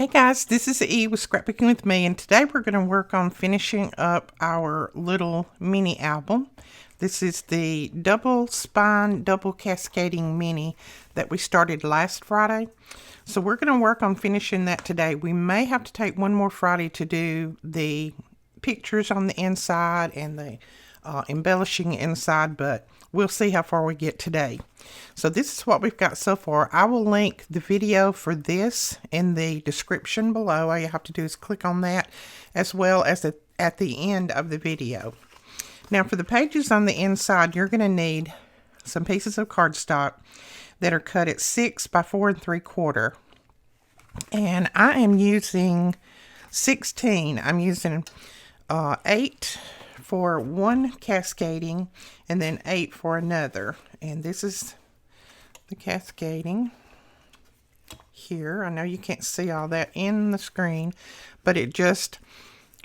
Hey guys, this is E with Scrapbooking with Me, and today we're going to work on finishing up our little mini album. This is the double spine, double cascading mini that we started last Friday. So we're going to work on finishing that today. We may have to take one more Friday to do the pictures on the inside and the embellishing inside, but we'll see how far we get today. So this is what we've got so far. I will link the video for this in the description below. All you have to do is click on that, as well as at the end of the video. Now for the pages on the inside, you're going to need some pieces of cardstock that are cut at 6 by 4 3/4. And I am using 16. I'm using 8 for one cascading and then 8 for another. And this is the cascading here. I know you can't see all that in the screen, but it just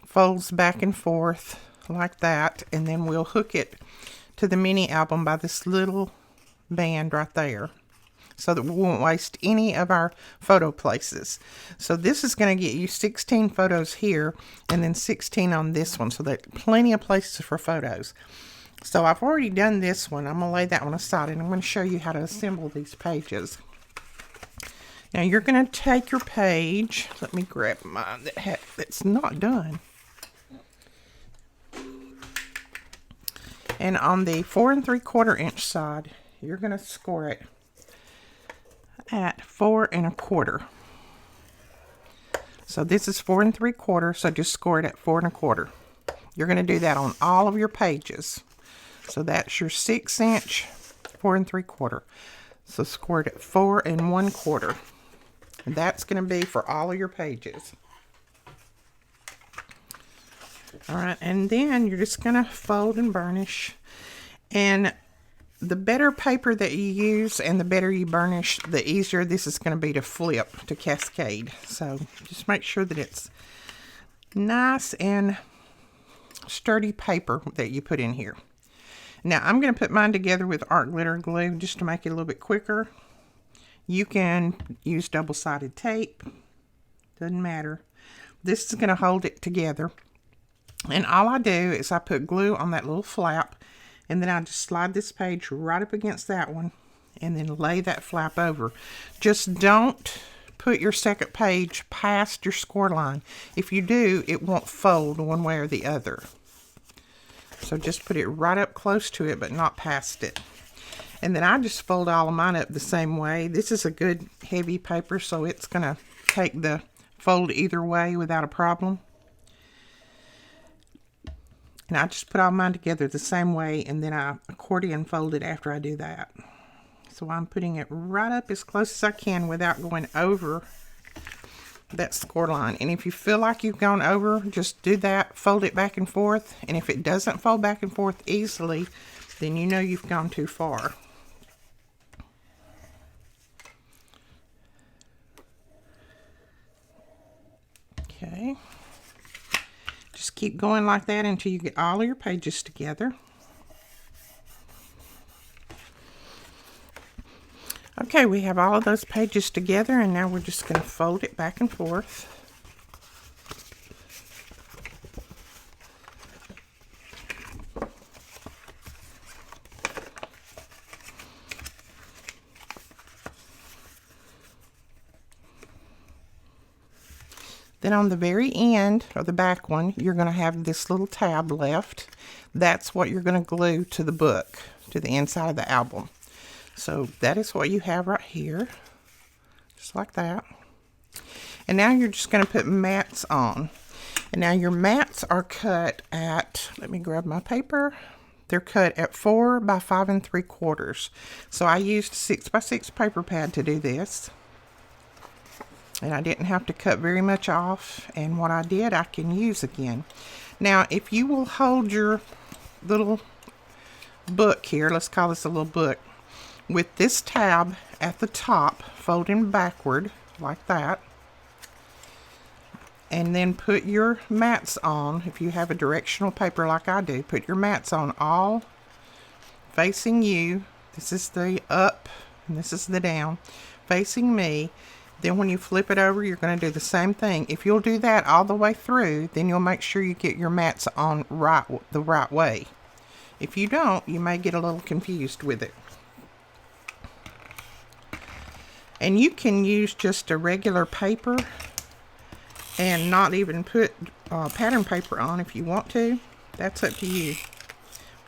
folds back and forth like that, and then we'll hook it to the mini album by this little band right there, so that we won't waste any of our photo places. So this is going to get you 16 photos here and then 16 on this one, so that plenty of places for photos. So I've already done this one. I'm going to lay that one aside, and I'm going to show you how to assemble these pages. Now you're going to take your page. Let me grab mine that's not done. And on the 4 3/4 inch side, you're going to score it at 4 1/4. So this is 4 3/4, so just score it at 4 1/4. You're going to do that on all of your pages. So that's your 6 inch, 4 3/4. So score it at 4 1/4. And that's going to be for all of your pages. All right, and then you're just going to fold and burnish. And the better paper that you use and the better you burnish, the easier this is going to be to flip, to cascade. So just make sure that it's nice and sturdy paper that you put in here. Now I'm going to put mine together with art glitter glue just to make it a little bit quicker. You can use double-sided tape, doesn't matter. This is going to hold it together. And all I do is I put glue on that little flap, and then I just slide this page right up against that one and then lay that flap over. Just don't put your second page past your score line. If you do, it won't fold one way or the other. So just put it right up close to it, but not past it. And then I just fold all of mine up the same way. This is a good heavy paper, so it's going to take the fold either way without a problem. And I just put all mine together the same way, and then I accordion fold it after I do that. So I'm putting it right up as close as I can without going over that score line. And if you feel like you've gone over, just do that, fold it back and forth. And if it doesn't fold back and forth easily, then you know you've gone too far. Okay. Just keep going like that until you get all of your pages together. Okay, we have all of those pages together, and now we're just going to fold it back and forth. Then on the very end, or the back one, you're going to have this little tab left. That's what you're going to glue to the book, to the inside of the album. So that is what you have right here, just like that. And now you're just going to put mats on. And now your mats are cut at, let me grab my paper. They're cut at 4 by 5 3/4. So I used a 6 by 6 paper pad to do this. And I didn't have to cut very much off, and what I did I can use again. Now if you will hold your little book here, let's call this a little book, with this tab at the top folding backward like that, and then put your mats on. If you have a directional paper like I do, put your mats on all facing you. This is the up and this is the down, facing me. Then when you flip it over, you're going to do the same thing. If you'll do that all the way through, then you'll make sure you get your mats on the right way. If you don't, you may get a little confused with it. And you can use just a regular paper and not even put pattern paper on if you want to. That's up to you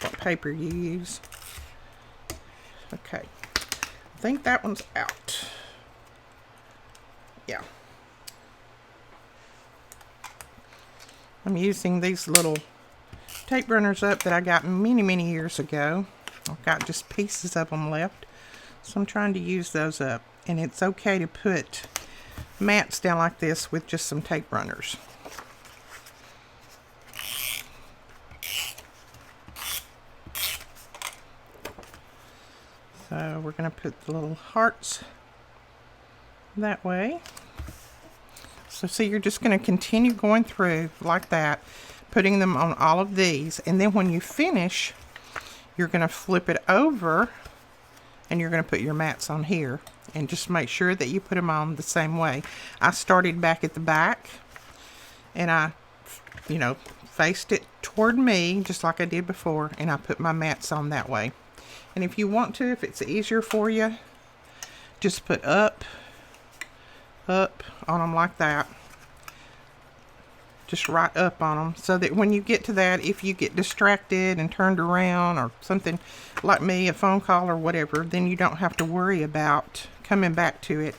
what paper you use. Okay, I think that one's out. Yeah. I'm using these little tape runners up that I got many years ago. I've got just pieces of them left, so I'm trying to use those up. And it's okay to put mats down like this with just some tape runners. So we're going to put the little hearts that way. So see, you're just going to continue going through like that, putting them on all of these, and then when you finish, you're going to flip it over and you're going to put your mats on here, and just make sure that you put them on the same way. I started back at the back and I, faced it toward me just like I did before, and I put my mats on that way. And if you want to, if it's easier for you, just put up on them like that. Just right up on them, so that when you get to that, if you get distracted and turned around or something like me, a phone call or whatever, then you don't have to worry about coming back to it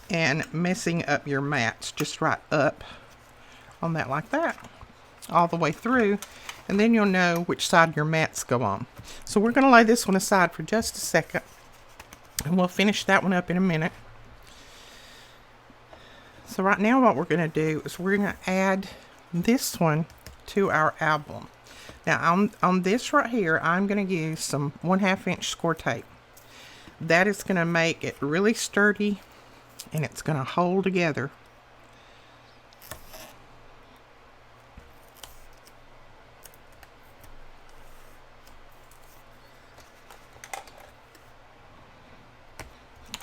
and messing up your mats. Just right up on that like that, all the way through, and then you'll know which side your mats go on. So we're going to lay this one aside for just a second, and we'll finish that one up in a minute. So right now what we're going to do is we're going to add this one to our album. Now on this right here, I'm going to use some 1/2 inch score tape. That is going to make it really sturdy, and it's going to hold together.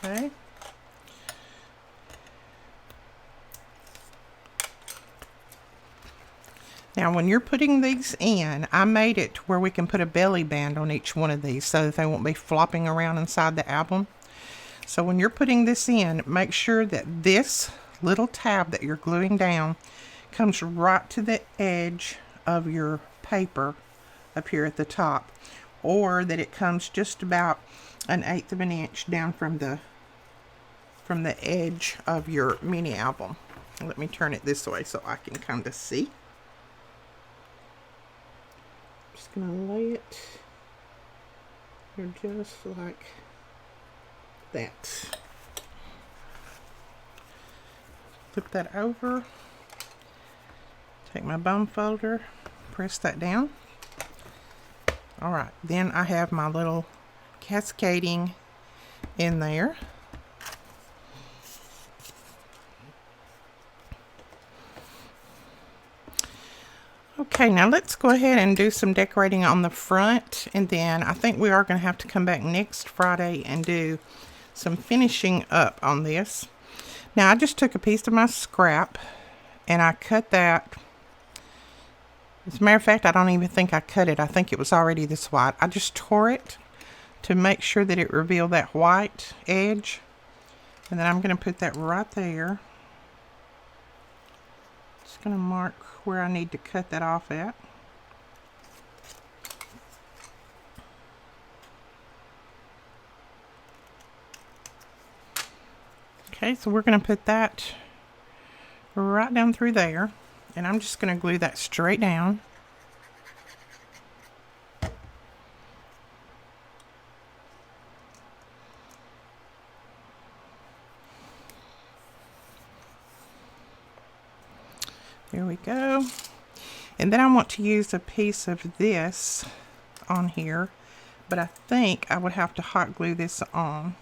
Okay. Now when you're putting these in, I made it to where we can put a belly band on each one of these so that they won't be flopping around inside the album. So when you're putting this in, make sure that this little tab that you're gluing down comes right to the edge of your paper up here at the top, or that it comes just about 1/8 of an inch down from the edge of your mini album. Let me turn it this way so I can kind of see. Just gonna lay it here just like that. Flip that over, take my bone folder, press that down. Alright, then I have my little cascading in there. Okay, now let's go ahead and do some decorating on the front, and then I think we are going to have to come back next Friday and do some finishing up on this. Now I just took a piece of my scrap and I cut that. As a matter of fact, I don't even think I cut it. I think it was already this white. I just tore it to make sure that it revealed that white edge, and then I'm going to put that right there. Just going to mark where I need to cut that off at. Okay, so we're going to put that right down through there, and I'm just going to glue that straight down. There we go. And then I want to use a piece of this on here, but I think I would have to hot glue this on.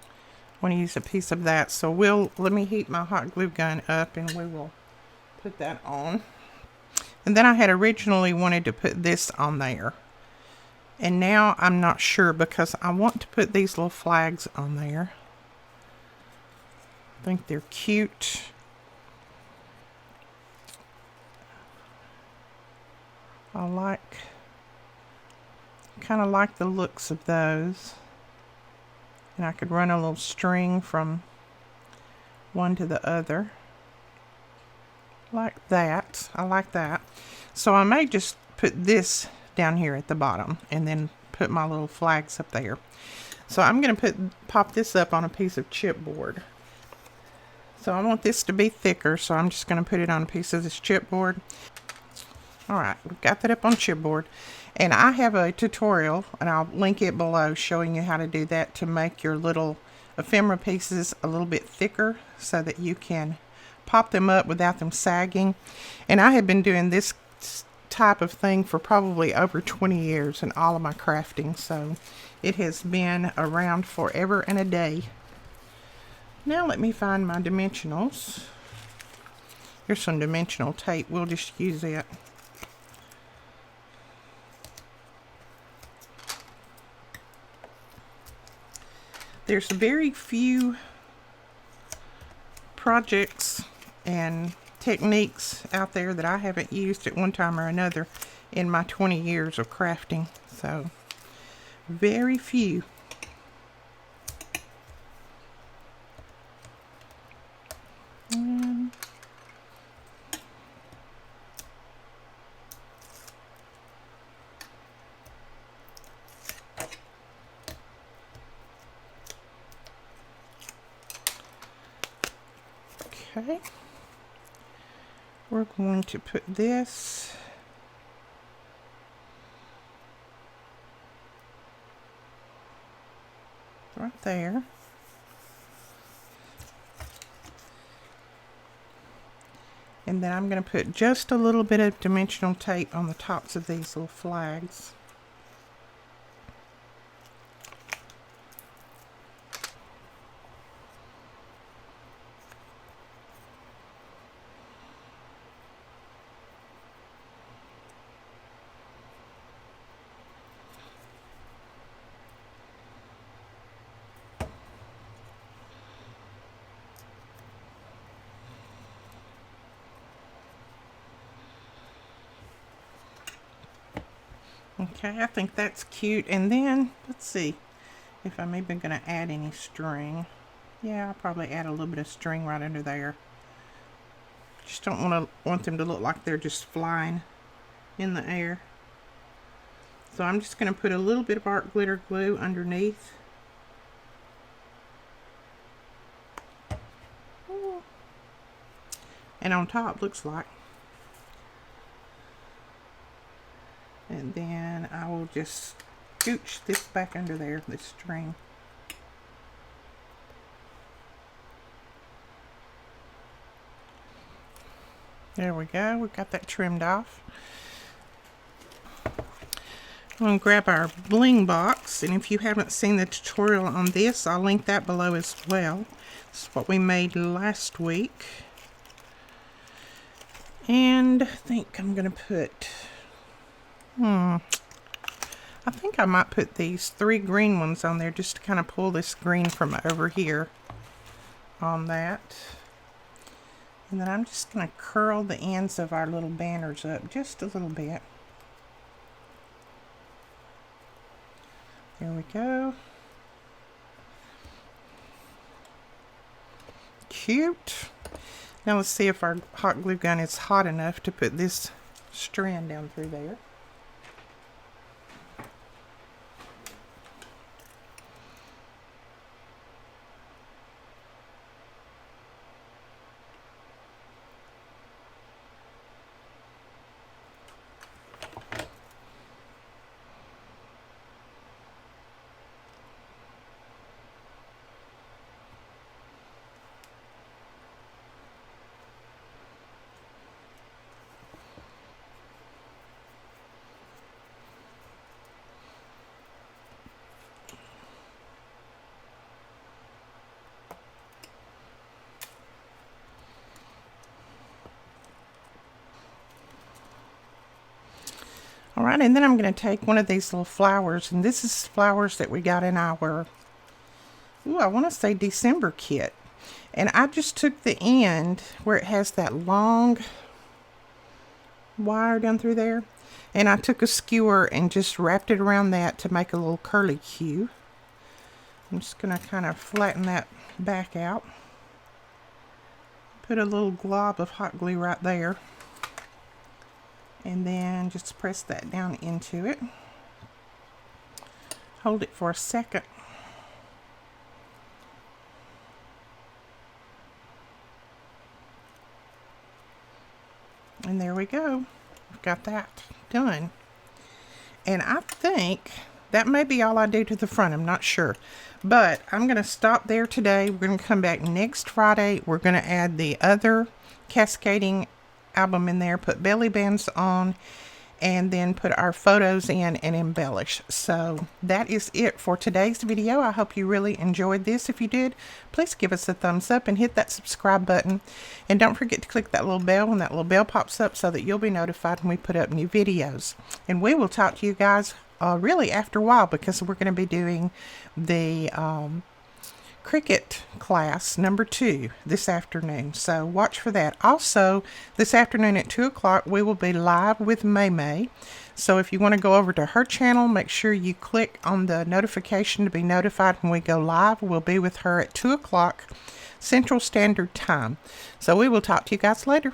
I want to use a piece of that, so let me heat my hot glue gun up and we will put that on. And then I had originally wanted to put this on there, and now I'm not sure because I want to put these little flags on there. I think they're cute. I kind of like the looks of those. And I could run a little string from one to the other. Like that. I like that. So I may just put this down here at the bottom and then put my little flags up there. So I'm going to pop this up on a piece of chipboard. So I want this to be thicker, so I'm just going to put it on a piece of this chipboard. Alright, we've got that up on chipboard. And I have a tutorial, and I'll link it below, showing you how to do that to make your little ephemera pieces a little bit thicker so that you can pop them up without them sagging. And I have been doing this type of thing for probably over 20 years in all of my crafting, so it has been around forever and a day. Now let me find my dimensionals. Here's some dimensional tape. We'll just use it. There's very few projects and techniques out there that I haven't used at one time or another in my 20 years of crafting. So, very few. Okay, we're going to put this right there. And then I'm going to put just a little bit of dimensional tape on the tops of these little flags. Okay, I think that's cute. And then, let's see if I'm even going to add any string. Yeah, I'll probably add a little bit of string right under there. Just don't want them to look like they're just flying in the air. So I'm just going to put a little bit of art glitter glue underneath. And on top, looks like. And then I will just scooch this back under there, this string. There we go, we got that trimmed off. I'm going to grab our bling box, and if you haven't seen the tutorial on this, I'll link that below as well. This is what we made last week. And I think I'm going to put... I think I might put these 3 green ones on there just to kind of pull this green from over here on that. And then I'm just going to curl the ends of our little banners up just a little bit. There we go. Cute. Now let's see if our hot glue gun is hot enough to put this strand down through there. Alright, and then I'm going to take one of these little flowers, and this is flowers that we got in our, I want to say December kit. And I just took the end where it has that long wire down through there, and I took a skewer and just wrapped it around that to make a little curly Q. I'm just going to kind of flatten that back out. Put a little glob of hot glue right there. And then just press that down into it. Hold it for a second. And there we go. We've got that done. And I think that may be all I do to the front. I'm not sure. But I'm going to stop there today. We're going to come back next Friday. We're going to add the other cascading album in there, put belly bands on, and then put our photos in and embellish. So that is it for today's video. I hope you really enjoyed this. If you did, please give us a thumbs up and hit that subscribe button. And don't forget to click that little bell when that little bell pops up so that you'll be notified when we put up new videos. And we will talk to you guys really after a while, because we're going to be doing the Cricut class number 2 this afternoon, so watch for that. Also, this afternoon at 2 o'clock we will be live with May. So if you want to go over to her channel, make sure you click on the notification to be notified when we go live. We'll be with her at 2 o'clock Central Standard Time. So we will talk to you guys later.